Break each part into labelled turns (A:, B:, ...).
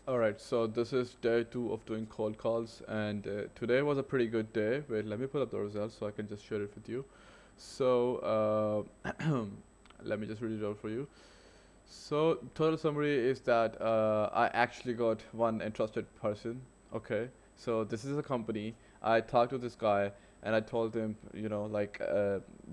A: All right, so this is day two of doing cold calls, and today was a pretty good day. Wait, let me pull up the results so I can just share it with you. So, let me just read it out for you. So, total summary is that I actually got one interested person. Okay, so this is a company. I talked to this guy and I told him,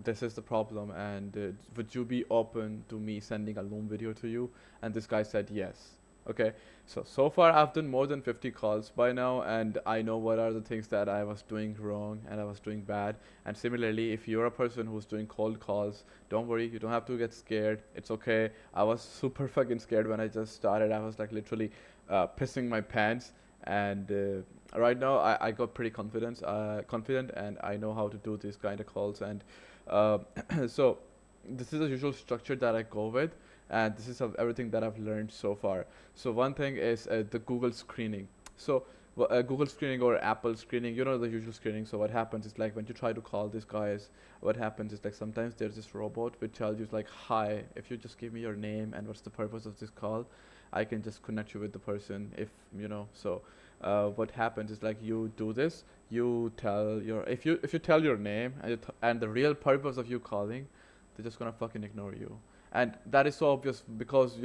A: this is the problem, and would you be open to me sending a Loom video to you? And this guy said yes. Okay, so far I've done more than 50 calls by now, and I know what are the things that I was doing wrong and I was doing bad. And similarly, if you're a person who's doing cold calls, don't worry, you don't have to get scared. It's okay. I was super fucking scared when I just started. I was like literally pissing my pants. And right now, I got pretty confident, and I know how to do these kind of calls. And uh, so this is the usual structure that I go with, and this is of everything that I've learned so far. So one thing is the Google screening. So Google screening or Apple screening, you know the usual screening. So what happens is like when you try to call these guys, what happens is like sometimes there's this robot which tells you like, hi, if you just give me your name and what's the purpose of this call, I can just connect you with the person. If you know, so what happens is like you do this, you tell your if you tell your name and and the real purpose of you calling, they're just gonna fucking ignore you. And that is so obvious because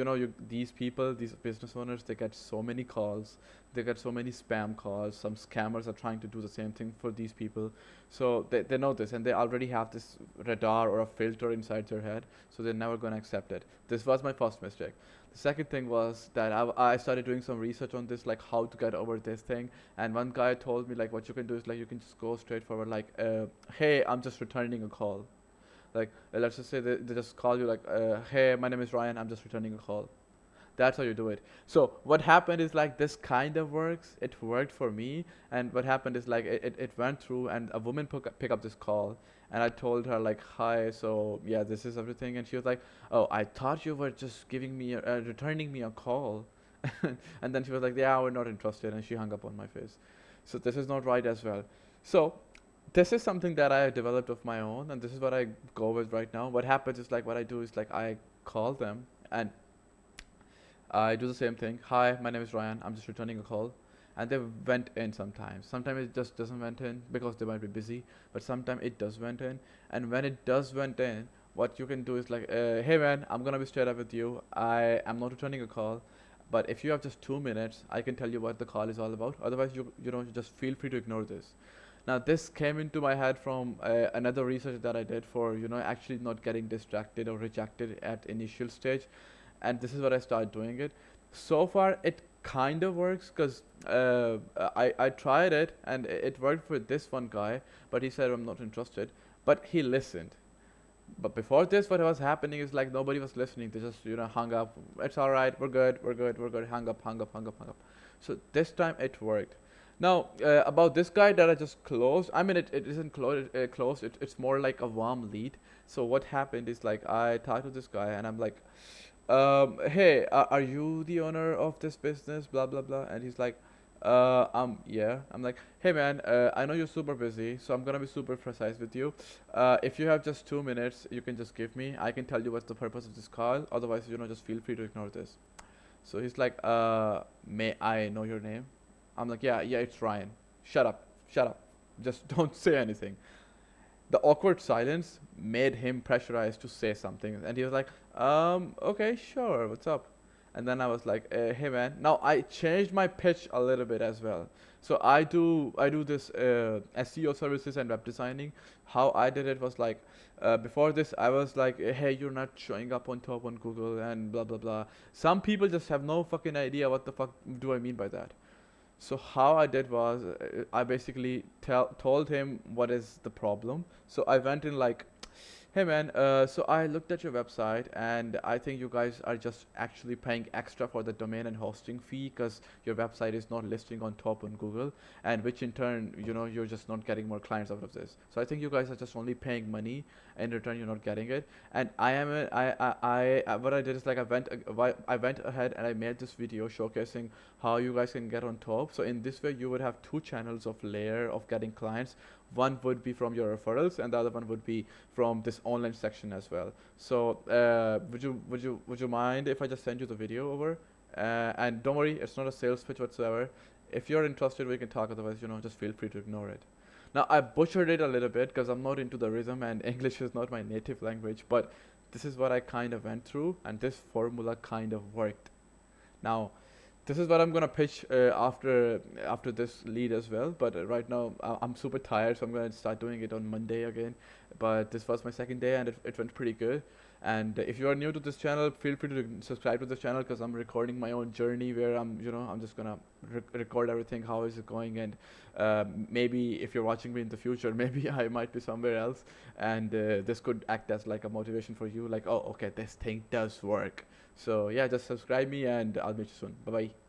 A: these people, these business owners, they get so many calls, they get so many spam calls. Some scammers are trying to do the same thing for these people, so they know this and they already have this radar or a filter inside their head, so they're never going to accept it. This was my first mistake. The second thing was that I started doing some research on this, like how to get over this thing. And one guy told me like what you can do is like you can just go straight forward, like, hey, I'm just returning a call. Like, let's just say they just call you like, hey, my name is Ryan, I'm just returning a call. That's how you do it. So what happened is like this kind of works. It worked for me, and what happened is like it went through, and a woman pick up this call, and I told her like, hi, so yeah, this is everything, and she was like, oh, I thought you were just returning me a call, and then she was like, yeah, we're not interested, and she hung up on my face. So this is not right as well. So this is something that I developed of my own, and this is what I go with right now. What happens is like what I do is like I call them and I do the same thing. Hi, my name is Ryan. I'm just returning a call. And they went in sometimes. Sometimes it just doesn't went in because they might be busy. But sometimes it does went in. And when it does went in, what you can do is like, hey man, I'm gonna be straight up with you. I am not returning a call. But if you have just 2 minutes, I can tell you what the call is all about. Otherwise, you just feel free to ignore this. Now, this came into my head from another research that I did for actually not getting distracted or rejected at initial stage, and this is what I started doing it. So far, it kind of works because I tried it and it worked for this one guy, but he said I'm not interested. But he listened. But before this, what was happening is like nobody was listening. They just hung up. It's all right. We're good. We're good. We're good. Hung up. Hung up. Hung up. Hung up. So this time it worked. Now about this guy that I just closed. I mean, it isn't closed. It's more like a warm lead. So what happened is like I talked to this guy and I'm like, hey, are you the owner of this business? Blah blah blah. And he's like, yeah. I'm like, hey man, I know you're super busy, so I'm gonna be super precise with you. If you have just 2 minutes, you can just give me. I can tell you what's the purpose of this call. Otherwise, just feel free to ignore this. So he's like, may I know your name? I'm like, yeah, yeah, it's Ryan. Shut up, shut up. Just don't say anything. The awkward silence made him pressurized to say something, and he was like, okay, sure, what's up? And then I was like, hey man. Now I changed my pitch a little bit as well. So I do this SEO services and web designing. How I did it was like, before this I was like, hey, you're not showing up on top on Google and blah blah blah. Some people just have no fucking idea what the fuck do I mean by that. So how I did was I basically told him what is the problem. So I went in like, hey man, so I looked at your website and I think you guys are just actually paying extra for the domain and hosting fee because your website is not listing on top on Google, and which in turn, you're just not getting more clients out of this. So I think you guys are just only paying money, in return you're not getting it. And what I did is like I went ahead and I made this video showcasing how you guys can get on top. So in this way, you would have two channels of layer of getting clients. One would be from your referrals, and the other one would be from this online section as well. So would you mind if I just send you the video over? And don't worry, it's not a sales pitch whatsoever. If you're interested, we can talk. Otherwise, just feel free to ignore it. Now, I butchered it a little bit because I'm not into the rhythm and English is not my native language, but this is what I kind of went through, and this formula kind of worked. Now, this is what I'm gonna pitch after this lead as well. But right now I'm super tired, so I'm gonna start doing it on Monday again. But this was my second day, and it went pretty good. And if you are new to this channel, feel free to subscribe to this channel because I'm recording my own journey where I'm just gonna record everything, how is it going, and maybe if you're watching me in the future, maybe I might be somewhere else, and this could act as like a motivation for you, like, oh, okay, this thing does work. So yeah, just subscribe me, and I'll meet you soon. Bye bye.